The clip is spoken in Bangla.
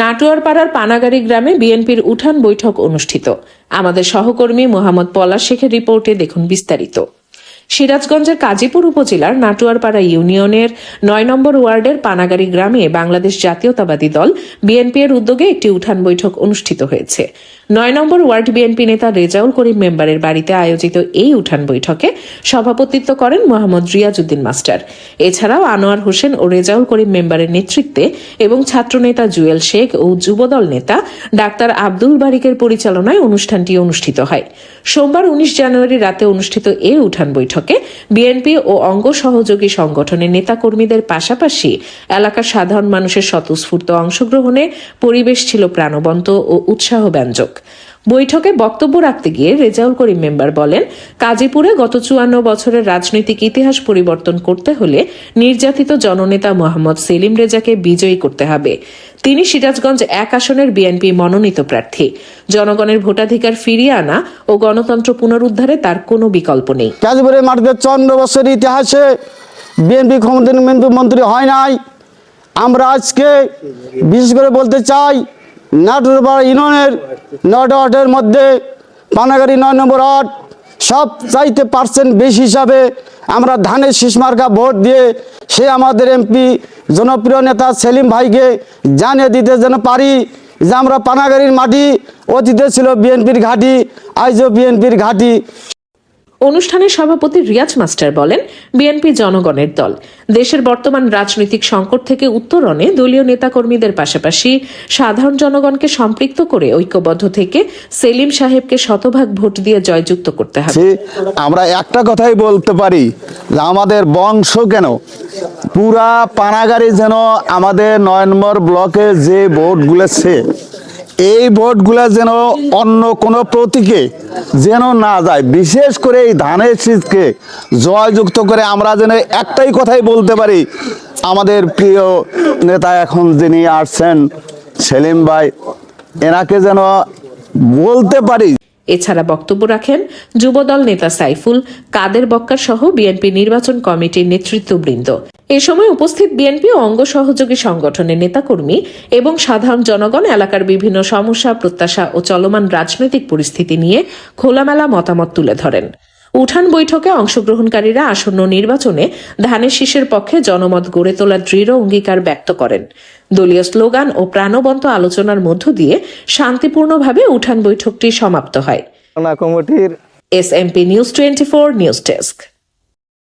নাটোয়ারপাড়ার পানাগাড়ি গ্রামে বিএনপির উঠান বৈঠক অনুষ্ঠিত। আমাদের সহকর্মী মোহাম্মদ পলাশ শেখের রিপোর্টে দেখুন বিস্তারিত। সিরাজগঞ্জের কাজীপুর উপজেলার নাটোয়ারপাড়া ইউনিয়নের ৯ নম্বর ওয়ার্ডের পানাগাড়ি গ্রামে বাংলাদেশ জাতীয়তাবাদী দল বিএনপির উদ্যোগে একটি উঠান বৈঠক অনুষ্ঠিত হয়েছে। ৯ নম্বর ওয়ার্ড বিএনপি নেতা রেজাউল করিম মেম্বারের বাড়িতে আয়োজিত এই উঠান বৈঠকে সভাপতিত্ব করেন মোহাম্মদ রিয়াজউদ্দিন মাস্টার। এছাড়াও আনোয়ার হোসেন ও রেজাউল করিম মেম্বারের নেতৃত্বে এবং ছাত্রনেতা জুয়েল শেখ ও যুবদল নেতা ডাক্তার আব্দুল বারিকের পরিচালনায় অনুষ্ঠানটি অনুষ্ঠিত হয়। সোমবার ১৯ জানুয়ারি রাতে অনুষ্ঠিত এই উঠান বৈঠকে বিএনপি ও অঙ্গ সহযোগী সংগঠনের নেতাকর্মীদের পাশাপাশি এলাকার সাধারণ মানুষের স্বতঃস্ফূর্ত অংশগ্রহণে পরিবেশ ছিল প্রাণবন্ত ও উৎসাহব্যঞ্জক। বৈঠকে বক্তব্য রাখতে গিয়ে রেজাউল করিম মেম্বার বলেন, কাজীপুরে গত ৫৪ বছরের রাজনৈতিক ইতিহাস পরিবর্তন করতে হলে নির্যাতিত জননেতা মোহাম্মদ সেলিম রেজাকে বিজয়ী করতে হবে। তিনি সিরাজগঞ্জ ১ আসনের বিএনপি মনোনীত প্রার্থী। জনগণের ভোটাধিকার ফিরিয়ে আনা ও গণতন্ত্র পুনরুদ্ধারে তার কোনো বিকল্প নেই। কাজীপুরের মাটিতে ৫৪ বছরের ইতিহাসে বিএনপি ক্ষমতাধর মন্ত্রী হয় নাই। আমরা আজকে বিশেষ করে বলতে চাই, নাটোরপাড়া ইউনিয়নের ৯টা ওয়ার্ডের মধ্যে পানাগাড়ি ৯ নম্বর ওয়ার্ড সব চাইতে % বেশি হিসাবে আমরা ধানের শীষ মার্কা ভোট দিয়ে সে আমাদের এমপি জনপ্রিয় নেতা সেলিম ভাইকে জানিয়ে দিতে যেন পারি যে আমরা পানাগাড়ির মাটি অতীতে ছিল বিএনপির ঘাঁটি, আজও বিএনপির ঘাঁটি। অনুষ্ঠানে সভাপতি রিয়াজ মাস্টার বলেন, বিএনপি জনগণের দল। দেশের বর্তমান রাজনৈতিক সংকট থেকে উত্তরণে দলীয় নেতাকর্মীদের পাশাপাশি সাধারণ জনগণকে সম্পৃক্ত করে ঐক্যবদ্ধ থেকে সেলিম সাহেবকে শতভাগ ভোট দিয়ে জয়যুক্ত করতে হবে। আমরা একটা কথাই বলতে পারি যে আমাদের বংশ কেন পুরা পানাগাড়ি যেন আমাদের ৯ নম্বর ব্লকে যে ভোটগুলোছে এই ভোটগুলা যেন অন্য কোনো প্রতীকে যেন না যায়, বিশেষ করে এই ধানের শীষকে জয়যুক্ত করে আমরা যেন একটাই কথাই বলতে পারি, আমাদের প্রিয় নেতা এখন যিনি আসছেন সেলিম ভাই, এনাকে যেন বলতে পারি। এছাড়া বক্তব্য রাখেন যুবদল নেতা সাইফুল, কাদের বক্কার সহ বিএনপি নির্বাচন কমিটির নেতৃত্ববৃন্দ। এ সময় উপস্থিত বিএনপি ও অঙ্গ সহযোগী সংগঠনের নেতাকর্মী এবং সাধারণ জনগণ এলাকার বিভিন্ন সমস্যা, প্রত্যাশা ও চলমান রাজনৈতিক পরিস্থিতি নিয়ে খোলামেলা মতামত তুলে ধরেন। উঠান বৈঠকে অংশগ্রহণকারীরা আসন্ন নির্বাচনে ধানের শীষের পক্ষে জনমত গড়ে তোলার দৃঢ় অঙ্গীকার ব্যক্ত করেন। দলীয় স্লোগান ও প্রাণবন্ত আলোচনার মধ্য দিয়ে শান্তিপূর্ণভাবে উঠান বৈঠকটি সমাপ্ত হয়। SMP news 24 news desk.